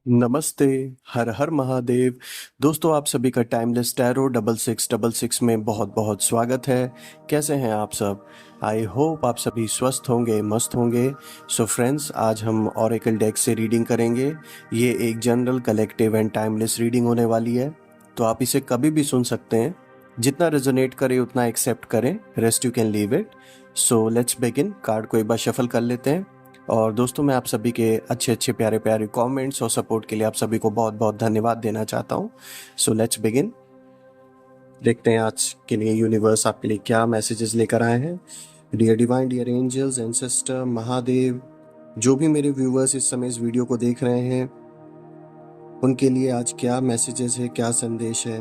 नमस्ते, हर हर महादेव। दोस्तों आप सभी का टाइमलेस टैरो 6666 में बहुत बहुत स्वागत है। कैसे हैं आप सब? आई होप आप सभी स्वस्थ होंगे, मस्त होंगे। सो फ्रेंड्स, आज हम ऑरेकल डेक से रीडिंग करेंगे। ये एक general, collective and timeless reading होने वाली है, तो आप इसे कभी भी सुन सकते हैं। जितना रेजोनेट करे उतना एक्सेप्ट करें, rest you can leave it. So let's begin. Card को एक बार शफल कर लेते हैं। और दोस्तों, मैं आप सभी के अच्छे अच्छे प्यारे प्यारे कमेंट्स और सपोर्ट के लिए आप सभी को बहुत बहुत धन्यवाद देना चाहता हूँ। So let's begin. देखते हैं आज के लिए यूनिवर्स आपके लिए क्या मैसेजेस लेकर आए हैं। Dear divine, dear angels, ancestor, Mahadev, जो भी मेरे व्यूवर्स इस समय इस वीडियो को देख रहे हैं, उनके लिए आज क्या मैसेजेस है, क्या संदेश है,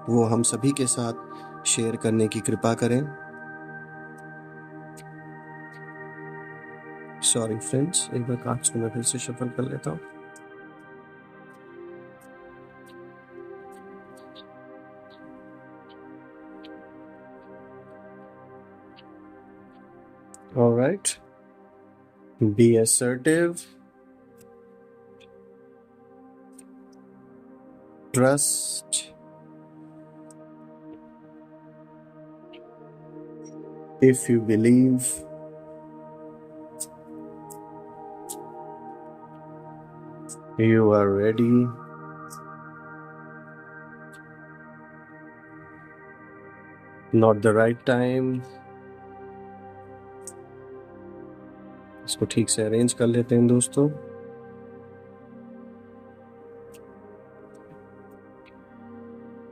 वो हम सभी के साथ शेयर करने की कृपा करें। सॉरी फ्रेंड्स, एक बार कार्ड्स को मैं फिर से शफल कर लेता हूँ। All right. Be assertive. Trust. If you believe. You are ready. Not the right time. इसको ठीक से अरेंज कर लेते हैं दोस्तों।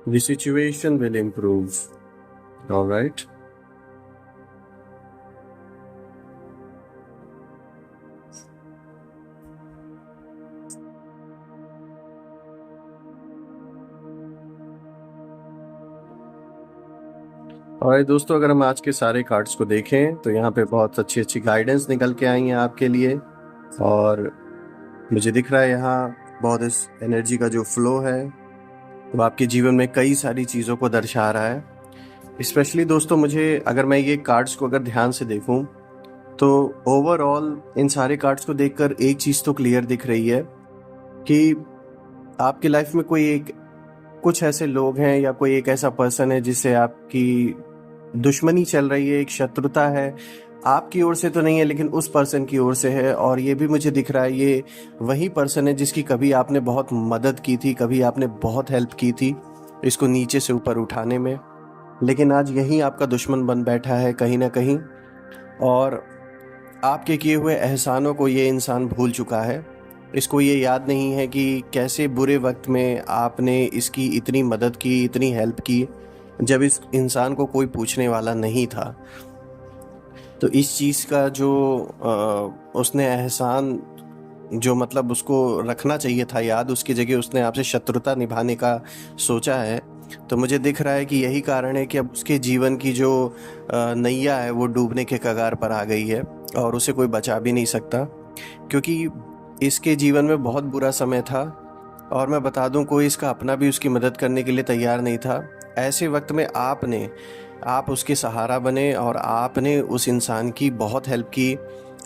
The situation will improve. All right. और दोस्तों, अगर हम आज के सारे कार्ड्स को देखें तो यहाँ पे बहुत अच्छी अच्छी गाइडेंस निकल के आई हैं आपके लिए। और मुझे दिख रहा है यहाँ बहुत इस एनर्जी का जो फ्लो है वो आपके जीवन में कई सारी चीज़ों को दर्शा रहा है। स्पेशली दोस्तों, मुझे अगर मैं ये कार्ड्स को अगर ध्यान से देखूं तो ओवरऑल इन सारे कार्ड्स को देखकर एक चीज़ तो क्लियर दिख रही है कि आपकी लाइफ में कुछ ऐसे लोग हैं या कोई एक ऐसा पर्सन है जिससे आपकी दुश्मनी चल रही है, एक शत्रुता है। आपकी ओर से तो नहीं है लेकिन उस पर्सन की ओर से है। और ये भी मुझे दिख रहा है ये वही पर्सन है जिसकी कभी आपने बहुत मदद की थी, कभी आपने बहुत हेल्प की थी इसको नीचे से ऊपर उठाने में, लेकिन आज यही आपका दुश्मन बन बैठा है कहीं ना कहीं। और आपके किए हुए एहसानों को ये इंसान भूल चुका है। इसको ये याद नहीं है कि कैसे बुरे वक्त में आपने इसकी इतनी मदद की, इतनी हेल्प की, जब इस इंसान को कोई पूछने वाला नहीं था। तो इस चीज़ का जो उसने एहसान जो मतलब उसको रखना चाहिए था याद, उसकी जगह उसने आपसे शत्रुता निभाने का सोचा है। तो मुझे दिख रहा है कि यही कारण है कि अब उसके जीवन की जो नैया है वो डूबने के कगार पर आ गई है और उसे कोई बचा भी नहीं सकता, क्योंकि इसके जीवन में बहुत बुरा समय था। और मैं बता दूं, कोई इसका अपना भी उसकी मदद करने के लिए तैयार नहीं था। ऐसे वक्त में आप उसके सहारा बने और आपने उस इंसान की बहुत हेल्प की,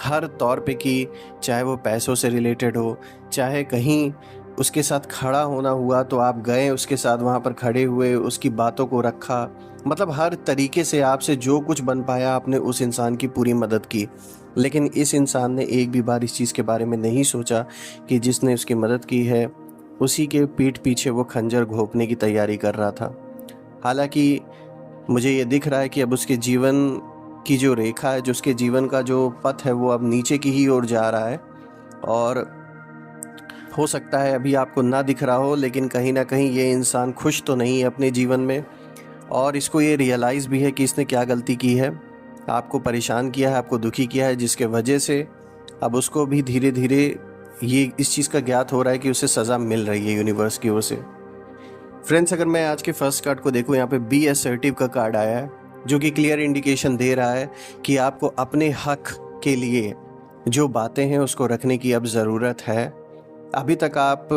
हर तौर पे की। चाहे वो पैसों से रिलेटेड हो, चाहे कहीं उसके साथ खड़ा होना हुआ तो आप गए उसके साथ, वहाँ पर खड़े हुए, उसकी बातों को रखा। मतलब हर तरीके से आपसे जो कुछ बन पाया आपने उस इंसान की पूरी मदद की। लेकिन इस इंसान ने एक भी बार इस चीज़ के बारे में नहीं सोचा कि जिसने उसकी मदद की है उसी के पीठ पीछे वो खंजर घोंपने की तैयारी कर रहा था। हालांकि मुझे ये दिख रहा है कि अब उसके जीवन की जो रेखा है, जो उसके जीवन का जो पथ है, वो अब नीचे की ही ओर जा रहा है। और हो सकता है अभी आपको ना दिख रहा हो, लेकिन कहीं ना कहीं ये इंसान खुश तो नहीं है अपने जीवन में। और इसको ये रियलाइज़ भी है कि इसने क्या गलती की है, आपको परेशान किया है, आपको दुखी किया है, जिसके वजह से अब उसको भी धीरे धीरे ये इस चीज़ का ज्ञात हो रहा है कि उसे सज़ा मिल रही है यूनिवर्स की ओर से। फ्रेंड्स, अगर मैं आज के फर्स्ट कार्ड को देखूं, यहाँ पे बी असर्टिव का कार्ड आया है, जो कि क्लियर इंडिकेशन दे रहा है कि आपको अपने हक के लिए जो बातें हैं उसको रखने की अब ज़रूरत है। अभी तक आप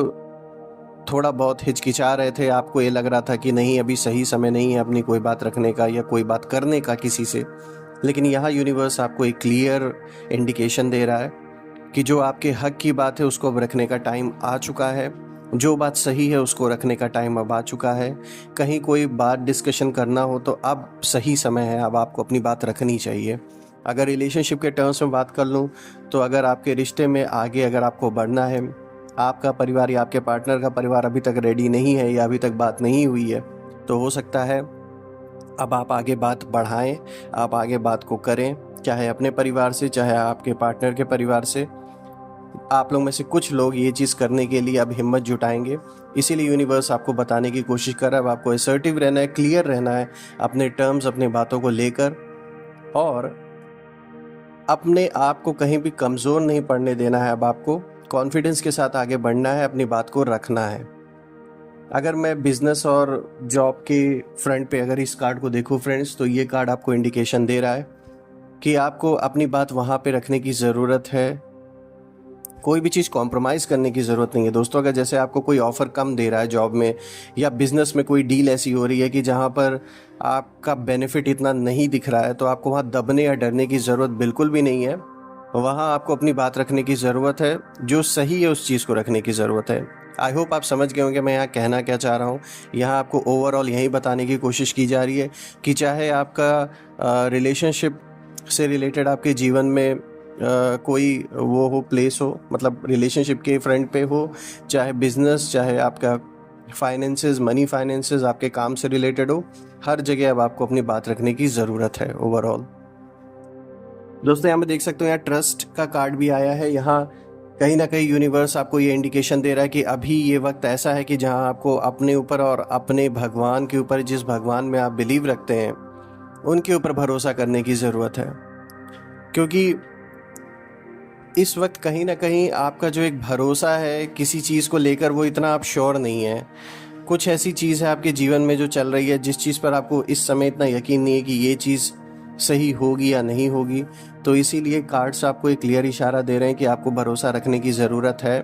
थोड़ा बहुत हिचकिचा रहे थे, आपको ये लग रहा था कि नहीं, अभी सही समय नहीं है अपनी कोई बात रखने का या कोई बात करने का किसी से। लेकिन यहाँ यूनिवर्स आपको एक क्लियर इंडिकेशन दे रहा है कि जो आपके हक की बात है उसको अब रखने का टाइम आ चुका है, जो बात सही है उसको रखने का टाइम अब आ चुका है। कहीं कोई बात डिस्कशन करना हो तो अब सही समय है, अब आपको अपनी बात रखनी चाहिए। अगर रिलेशनशिप के टर्म्स में बात कर लूँ तो अगर आपके रिश्ते में आगे अगर आपको बढ़ना है, आपका परिवार या आपके पार्टनर का परिवार अभी तक रेडी नहीं है या अभी तक बात नहीं हुई है, तो हो सकता है अब आप आगे बात बढ़ाएं, आप आगे बात को करें, चाहे अपने परिवार से चाहे आपके पार्टनर के परिवार से। आप लोग में से कुछ लोग ये चीज़ करने के लिए अब हिम्मत जुटाएंगे। इसीलिए यूनिवर्स आपको बताने की कोशिश कर रहा है। अब आपको असर्टिव रहना है, क्लियर रहना है अपने टर्म्स, अपनी बातों को लेकर, और अपने आप को कहीं भी कमज़ोर नहीं पड़ने देना है। अब आपको कॉन्फिडेंस के साथ आगे बढ़ना है, अपनी बात को रखना है। अगर मैं बिजनेस और जॉब के फ्रंट पे अगर इस कार्ड को देखूं फ्रेंड्स, तो ये कार्ड आपको इंडिकेशन दे रहा है कि आपको अपनी बात वहाँ पे रखने की ज़रूरत है। कोई भी चीज़ कॉम्प्रोमाइज़ करने की ज़रूरत नहीं है दोस्तों। अगर जैसे आपको कोई ऑफ़र कम दे रहा है जॉब में या बिज़नेस में, कोई डील ऐसी हो रही है कि जहाँ पर आपका बेनिफिट इतना नहीं दिख रहा है, तो आपको वहाँ दबने या डरने की ज़रूरत बिल्कुल भी नहीं है। वहाँ आपको अपनी बात रखने की ज़रूरत है, जो सही है उस चीज़ को रखने की ज़रूरत है। आई होप आप समझ गए होंगे मैं यहाँ कहना क्या चाह रहा हूँ। यहाँ आपको ओवरऑल यही बताने की कोशिश की जा रही है कि चाहे आपका रिलेशनशिप से रिलेटेड आपके जीवन में कोई वो हो, प्लेस हो, मतलब रिलेशनशिप के फ्रंट पे हो, चाहे बिजनेस, चाहे आपका फाइनेंसेस, मनी फाइनेंसेस, आपके काम से रिलेटेड हो, हर जगह अब आपको अपनी बात रखने की ज़रूरत है ओवरऑल। दोस्तों यहाँ पे देख सकते हो, यहाँ ट्रस्ट का कार्ड भी आया है। यहाँ कहीं ना कहीं यूनिवर्स आपको ये इंडिकेशन दे रहा है कि अभी ये वक्त ऐसा है कि जहाँ आपको अपने ऊपर और अपने भगवान के ऊपर, जिस भगवान में आप बिलीव रखते हैं, उनके ऊपर भरोसा करने की ज़रूरत है। क्योंकि इस वक्त कहीं ना कहीं आपका जो एक भरोसा है किसी चीज़ को लेकर, वो इतना आप श्योर नहीं है। कुछ ऐसी चीज़ है आपके जीवन में जो चल रही है, जिस चीज़ पर आपको इस समय इतना यकीन नहीं है कि ये चीज़ सही होगी या नहीं होगी। तो इसीलिए कार्ड्स आपको एक क्लियर इशारा दे रहे हैं कि आपको भरोसा रखने की ज़रूरत है।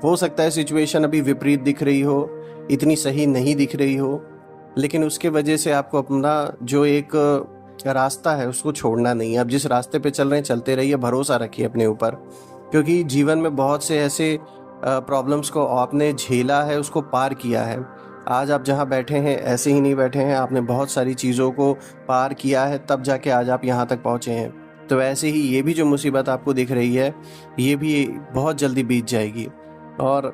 हो सकता है सिचुएशन अभी विपरीत दिख रही हो, इतनी सही नहीं दिख रही हो, लेकिन उसके वजह से आपको अपना जो एक रास्ता है उसको छोड़ना नहीं है। आप जिस रास्ते पे चल रहे हैं चलते रहिए, भरोसा रखिए अपने ऊपर, क्योंकि जीवन में बहुत से ऐसे प्रॉब्लम्स को आपने झेला है, उसको पार किया है। आज आप जहाँ बैठे हैं ऐसे ही नहीं बैठे हैं, आपने बहुत सारी चीज़ों को पार किया है, तब जाके आज आप यहाँ तक पहुँचे हैं। तो ऐसे ही ये भी जो मुसीबत आपको दिख रही है, ये भी बहुत जल्दी बीत जाएगी। और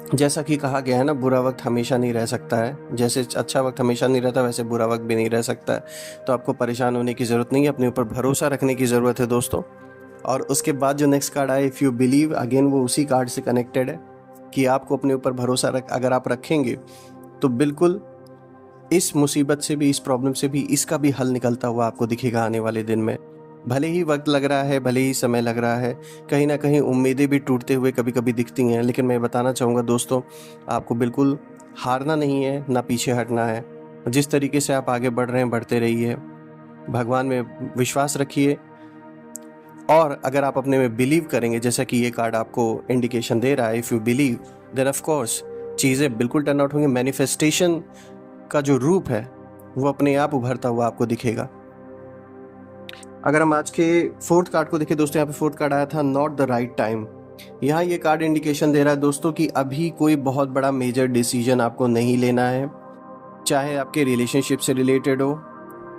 जैसा कि कहा गया है ना, बुरा वक्त हमेशा नहीं रह सकता है। जैसे अच्छा वक्त हमेशा नहीं रहता, वैसे बुरा वक्त भी नहीं रह सकता है। तो आपको परेशान होने की ज़रूरत नहीं है, अपने ऊपर भरोसा रखने की ज़रूरत है दोस्तों। और उसके बाद जो नेक्स्ट कार्ड आया, इफ़ यू बिलीव, अगेन वो उसी कार्ड से कनेक्टेड है कि आपको अपने ऊपर भरोसा अगर आप रखेंगे तो बिल्कुल इस मुसीबत से भी, इस प्रॉब्लम से भी, इसका भी हल निकलता हुआ आपको दिखेगा आने वाले दिन में। भले ही वक्त लग रहा है, भले ही समय लग रहा है, कहीं ना कहीं उम्मीदें भी टूटते हुए कभी कभी दिखती हैं, लेकिन मैं बताना चाहूँगा दोस्तों, आपको बिल्कुल हारना नहीं है, ना पीछे हटना है। जिस तरीके से आप आगे बढ़ रहे हैं, बढ़ते रहिए, भगवान में विश्वास रखिए। और अगर आप अपने में बिलीव करेंगे, जैसा कि ये कार्ड आपको इंडिकेशन दे रहा है, if you believe then of course चीज़ें बिल्कुल टर्न आउट होंगी। मैनिफेस्टेशन का जो रूप है वो अपने आप उभरता हुआ आपको दिखेगा। अगर हम आज के फोर्थ कार्ड को देखें दोस्तों, यहाँ पे फोर्थ कार्ड आया था नॉट द राइट टाइम। यहाँ ये कार्ड इंडिकेशन दे रहा है दोस्तों कि अभी कोई बहुत बड़ा मेजर डिसीजन आपको नहीं लेना है, चाहे आपके रिलेशनशिप से रिलेटेड हो,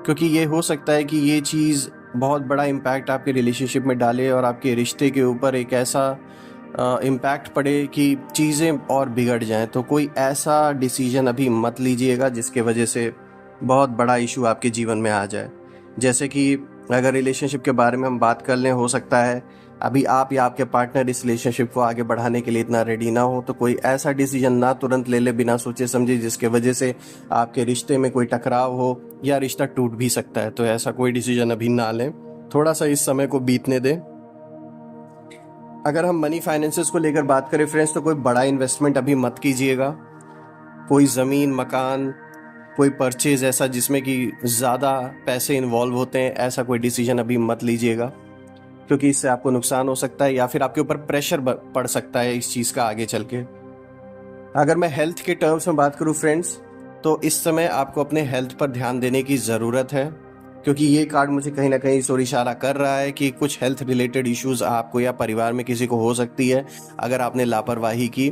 क्योंकि ये हो सकता है कि ये चीज़ बहुत बड़ा इम्पैक्ट आपके रिलेशनशिप में डाले और आपके रिश्ते के ऊपर एक ऐसा इम्पैक्ट पड़े कि चीज़ें और बिगड़ जाएं। तो कोई ऐसा डिसीजन अभी मत लीजिएगा जिसके वजह से बहुत बड़ा इशू आपके जीवन में आ जाए। जैसे कि अगर रिलेशनशिप के बारे में हम बात कर लें, हो सकता है अभी आप या आपके पार्टनर इस रिलेशनशिप को आगे बढ़ाने के लिए इतना रेडी ना हो, तो कोई ऐसा डिसीजन ना तुरंत ले ले बिना सोचे समझे, जिसके वजह से आपके रिश्ते में कोई टकराव हो या रिश्ता टूट भी सकता है। तो ऐसा कोई डिसीजन अभी ना लें, थोड़ा सा इस समय को बीतने दें। अगर हम मनी फाइनेंसेस को लेकर बात करें फ्रेंड्स, तो कोई बड़ा इन्वेस्टमेंट अभी मत कीजिएगा। कोई ज़मीन, मकान, कोई परचेज ऐसा जिसमें कि ज़्यादा पैसे इन्वॉल्व होते हैं, ऐसा कोई डिसीजन अभी मत लीजिएगा, क्योंकि इससे आपको नुकसान हो सकता है या फिर आपके ऊपर प्रेशर पड़ सकता है इस चीज़ का आगे चल के। अगर मैं हेल्थ के टर्म्स में बात करूं फ्रेंड्स, तो इस समय आपको अपने हेल्थ पर ध्यान देने की ज़रूरत है। क्योंकि ये कार्ड मुझे कहीं ना कहीं इस ओर इशारा कर रहा है कि कुछ हेल्थ रिलेटेड इश्यूज आपको या परिवार में किसी को हो सकती है अगर आपने लापरवाही की।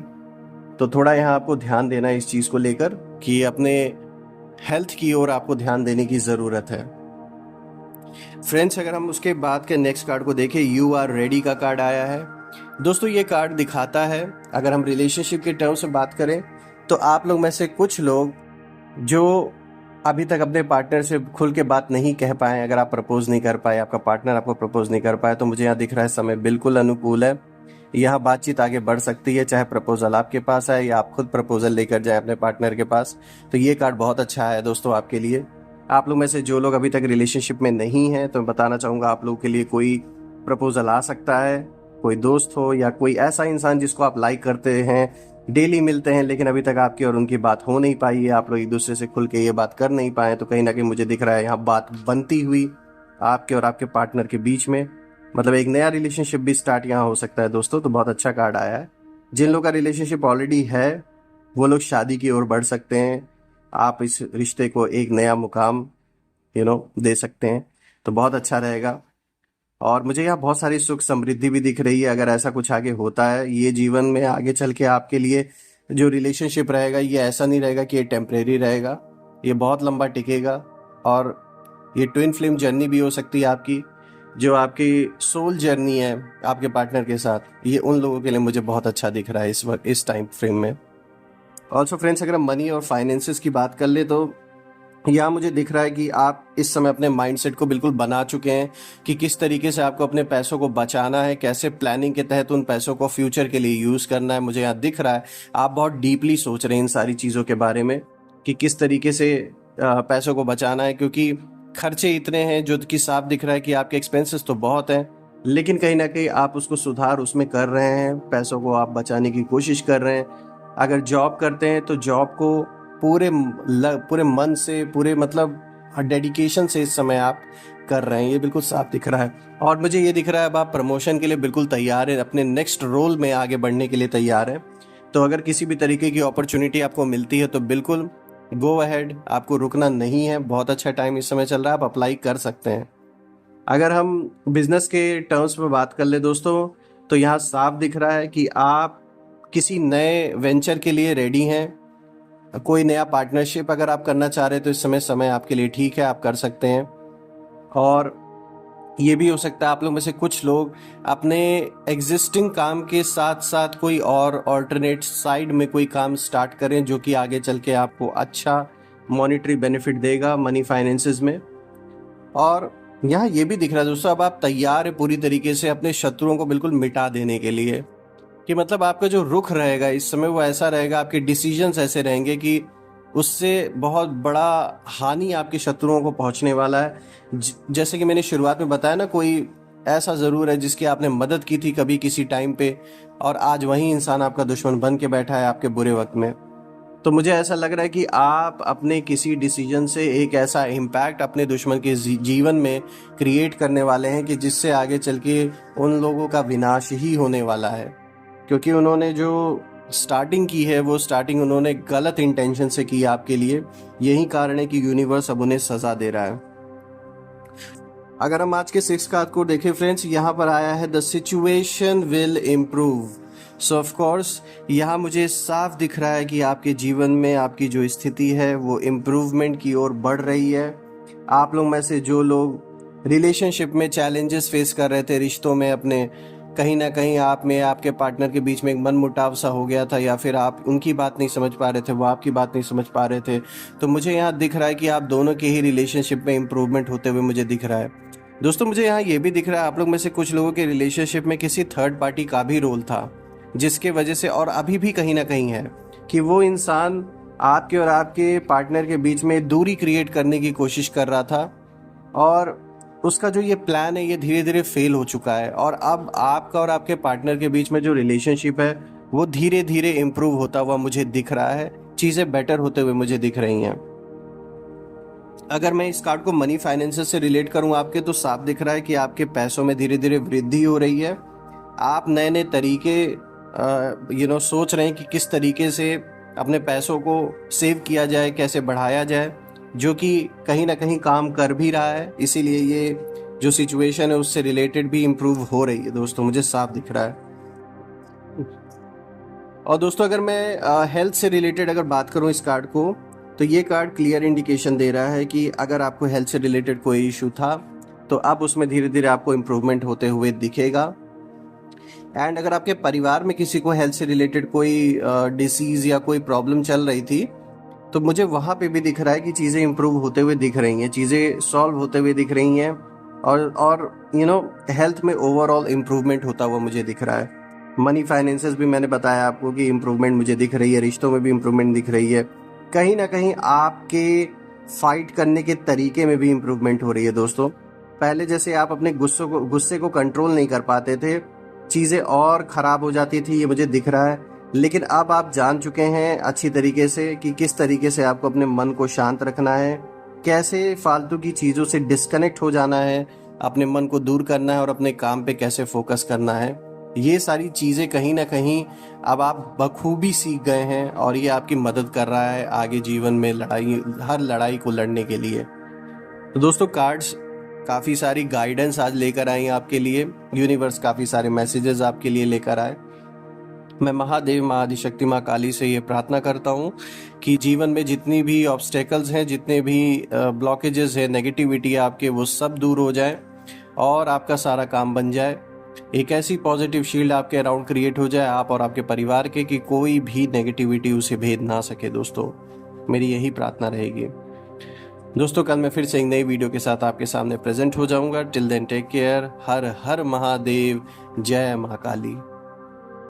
तो थोड़ा यहाँ आपको ध्यान देना है इस चीज़ को लेकर कि अपने हेल्थ की ओर आपको ध्यान देने की ज़रूरत है। फ्रेंड्स, अगर हम उसके बाद के नेक्स्ट कार्ड को देखें, यू आर रेडी का कार्ड आया है। दोस्तों, ये कार्ड दिखाता है, अगर हम रिलेशनशिप के टर्म से बात करें तो आप लोग में से कुछ लोग जो अभी तक अपने पार्टनर से खुल के बात नहीं कह पाए, अगर आप प्रपोज नहीं कर पाए, आपका पार्टनर आपको प्रपोज नहीं कर पाए, तो मुझे यहाँ दिख रहा है समय बिल्कुल अनुकूल है। यहाँ बातचीत आगे बढ़ सकती है, चाहे प्रपोजल आपके पास है या आप खुद प्रपोजल लेकर जाए अपने पार्टनर के पास। तो ये कार्ड बहुत अच्छा है दोस्तों आपके लिए। आप लोग में से जो लोग अभी तक रिलेशनशिप में नहीं हैं, तो मैं बताना चाहूँगा आप लोगों के लिए कोई प्रपोजल आ सकता है। कोई दोस्त हो या कोई ऐसा इंसान जिसको आप लाइक करते हैं, डेली मिलते हैं, लेकिन अभी तक आपकी और उनकी बात हो नहीं पाई है, आप लोग एक दूसरे से खुल के ये बात कर नहीं पाए, तो कहीं ना कहीं मुझे दिख रहा है यहाँ बात बनती हुई आपके और आपके पार्टनर के बीच में। मतलब एक नया रिलेशनशिप भी स्टार्ट यहाँ हो सकता है दोस्तों। तो बहुत अच्छा कार्ड आया है। जिन लोगों का रिलेशनशिप ऑलरेडी है वो लोग शादी की ओर बढ़ सकते हैं। आप इस रिश्ते को एक नया मुकाम दे सकते हैं, तो बहुत अच्छा रहेगा। और मुझे यहाँ बहुत सारी सुख समृद्धि भी दिख रही है। अगर ऐसा कुछ आगे होता है, ये जीवन में आगे चल के आपके लिए जो रिलेशनशिप रहेगा, ये ऐसा नहीं रहेगा कि ये टेम्परेरी रहेगा, ये बहुत लंबा टिकेगा। और ये ट्विन फ्लेम जर्नी भी हो सकती है आपकी, जो आपकी सोल जर्नी है आपके पार्टनर के साथ, ये उन लोगों के लिए मुझे बहुत अच्छा दिख रहा है इस वक्त, इस टाइम फ्रेम में। ऑल्सो फ्रेंड्स, अगर हम मनी और फाइनेंसेस की बात कर ले तो यहाँ मुझे दिख रहा है कि आप इस समय अपने माइंडसेट को बिल्कुल बना चुके हैं कि किस तरीके से आपको अपने पैसों को बचाना है, कैसे प्लानिंग के तहत उन पैसों को फ्यूचर के लिए यूज़ करना है। मुझे यहाँ दिख रहा है आप बहुत डीपली सोच रहे हैं इन सारी चीज़ों के बारे में कि किस तरीके से पैसों को बचाना है, क्योंकि खर्चे इतने हैं जो कि साफ दिख रहा है कि आपके एक्सपेंसेस तो बहुत हैं, लेकिन कहीं ना कहीं आप उसको सुधार उसमें कर रहे हैं, पैसों को आप बचाने की कोशिश कर रहे हैं। अगर जॉब करते हैं तो जॉब को पूरे मन से, पूरे मतलब डेडिकेशन से इस समय आप कर रहे हैं, ये बिल्कुल साफ दिख रहा है। और मुझे ये दिख रहा है अब आप प्रमोशन के लिए बिल्कुल तैयार हैं, अपने नेक्स्ट रोल में आगे बढ़ने के लिए तैयार हैं। तो अगर किसी भी तरीके की अपॉर्चुनिटी आपको मिलती है तो बिल्कुल गो अहेड, आपको रुकना नहीं है। बहुत अच्छा टाइम इस समय चल रहा है, आप अप्लाई कर सकते हैं। अगर हम बिजनेस के टर्म्स में बात कर ले दोस्तों, तो यहाँ साफ दिख रहा है कि आप किसी नए वेंचर के लिए रेडी हैं। कोई नया पार्टनरशिप अगर आप करना चाह रहे हैं तो इस समय आपके लिए ठीक है, आप कर सकते हैं। और ये भी हो सकता है आप लोग में से कुछ लोग अपने एग्जिस्टिंग काम के साथ साथ कोई और ऑल्टरनेट साइड में कोई काम स्टार्ट करें, जो कि आगे चल के आपको अच्छा मॉनेटरी बेनिफिट देगा मनी फाइनेंसेस में। और यहाँ ये भी दिख रहा है दोस्तों, अब आप तैयार है पूरी तरीके से अपने शत्रुओं को बिल्कुल मिटा देने के लिए, कि मतलब आपका जो रुख रहेगा इस समय वो ऐसा रहेगा, आपके डिसीजंस ऐसे रहेंगे कि उससे बहुत बड़ा हानि आपके शत्रुओं को पहुंचने वाला है। जैसे कि मैंने शुरुआत में बताया ना, कोई ऐसा ज़रूर है जिसकी आपने मदद की थी कभी किसी टाइम पे, और आज वही इंसान आपका दुश्मन बन के बैठा है आपके बुरे वक्त में। तो मुझे ऐसा लग रहा है कि आप अपने किसी डिसीजन से एक ऐसा इम्पैक्ट अपने दुश्मन के जीवन में क्रिएट करने वाले हैं कि जिससे आगे चल के उन लोगों का विनाश ही होने वाला है, क्योंकि उन्होंने जो स्टार्टिंग की है वो स्टार्टिंग उन्होंने गलत इंटेंशन से की आपके लिए। यही कारण है कि यूनिवर्स अब उन्हें सजा दे रहा है। अगर हम आज के 6 कार्ड को देखें फ्रेंड्स, यहाँ पर आया है the situation will improve. So of course यहाँ मुझे साफ दिख रहा है कि आपके जीवन में आपकी जो स्थिति है वो इम्प्रूवमेंट की ओर बढ़ रही है। आप लोग में से जो लोग रिलेशनशिप में चैलेंजेस फेस कर रहे थे रिश्तों में अपने, कहीं ना कहीं आप में आपके पार्टनर के बीच में एक मनमुटाव सा हो गया था, या फिर आप उनकी बात नहीं समझ पा रहे थे, वो आपकी बात नहीं समझ पा रहे थे, तो मुझे यहाँ दिख रहा है कि आप दोनों के ही रिलेशनशिप में इम्प्रूवमेंट होते हुए मुझे दिख रहा है। दोस्तों, मुझे यहाँ ये भी दिख रहा है आप लोग में से कुछ लोगों के रिलेशनशिप में किसी थर्ड पार्टी का भी रोल था, जिसके वजह से, और अभी भी कहीं ना कहीं है, कि वो इंसान आपके और आपके पार्टनर के बीच में दूरी क्रिएट करने की कोशिश कर रहा था, और उसका जो ये प्लान है ये धीरे धीरे फेल हो चुका है। और अब आपका और आपके पार्टनर के बीच में जो रिलेशनशिप है वो धीरे धीरे इम्प्रूव होता हुआ मुझे दिख रहा है, चीज़ें बेटर होते हुए मुझे दिख रही हैं। अगर मैं इस कार्ड को मनी फाइनेंसेस से रिलेट करूं आपके, तो साफ दिख रहा है कि आपके पैसों में धीरे धीरे वृद्धि हो रही है। आप नए नए तरीके सोच रहे हैं कि किस तरीके से अपने पैसों को सेव किया जाए, कैसे बढ़ाया जाए। जो कि कहीं ना कहीं काम कर भी रहा है, इसीलिए ये जो सिचुएशन है उससे रिलेटेड भी इम्प्रूव हो रही है दोस्तों, मुझे साफ दिख रहा है। और दोस्तों अगर मैं हेल्थ से रिलेटेड अगर बात करूं इस कार्ड को, तो ये कार्ड क्लियर इंडिकेशन दे रहा है कि अगर आपको हेल्थ से रिलेटेड कोई इशू था तो अब उसमें धीरे धीरे आपको इम्प्रूवमेंट होते हुए दिखेगा। एंड अगर आपके परिवार में किसी को हेल्थ से रिलेटेड कोई डिसीज़ या कोई प्रॉब्लम चल रही थी, तो मुझे वहाँ पे भी दिख रहा है कि चीज़ें इम्प्रूव होते हुए दिख रही हैं, चीज़ें सॉल्व होते हुए दिख रही हैं, और हेल्थ में ओवरऑल इम्प्रूवमेंट होता हुआ मुझे दिख रहा है। मनी फाइनेंसेस भी मैंने बताया आपको कि इम्प्रूवमेंट मुझे दिख रही है, रिश्तों में भी इम्प्रूवमेंट दिख रही है, कहीं ना कहीं आपके फाइट करने के तरीके में भी इम्प्रूवमेंट हो रही है दोस्तों। पहले जैसे आप अपने गुस्से को कंट्रोल नहीं कर पाते थे, चीज़ें और ख़राब हो जाती थी, ये मुझे दिख रहा है। लेकिन अब आप जान चुके हैं अच्छी तरीके से कि किस तरीके से आपको अपने मन को शांत रखना है, कैसे फालतू की चीज़ों से डिस्कनेक्ट हो जाना है, अपने मन को दूर करना है और अपने काम पे कैसे फोकस करना है। ये सारी चीज़ें कहीं ना कहीं अब आप बखूबी सीख गए हैं और ये आपकी मदद कर रहा है आगे जीवन में हर लड़ाई को लड़ने के लिए। तो दोस्तों कार्ड्स काफ़ी सारी गाइडेंस आज लेकर आई आपके लिए, यूनिवर्स काफ़ी सारे मैसेजेस आपके लिए लेकर आए। मैं महादेव माँ आदिशक्ति माँ काली से ये प्रार्थना करता हूँ कि जीवन में जितनी भी ऑब्स्टेकल्स हैं, जितने भी ब्लॉकेजेस हैं, नेगेटिविटी आपके, वो सब दूर हो जाए और आपका सारा काम बन जाए। एक ऐसी पॉजिटिव शील्ड आपके अराउंड क्रिएट हो जाए, आप और आपके परिवार के, कि कोई भी नेगेटिविटी उसे भेद ना सके। दोस्तों मेरी यही प्रार्थना रहेगी। दोस्तों कल मैं फिर से एक नई वीडियो के साथ आपके सामने प्रेजेंट हो जाऊंगा। Till then take care. हर हर महादेव, जय महाकाली।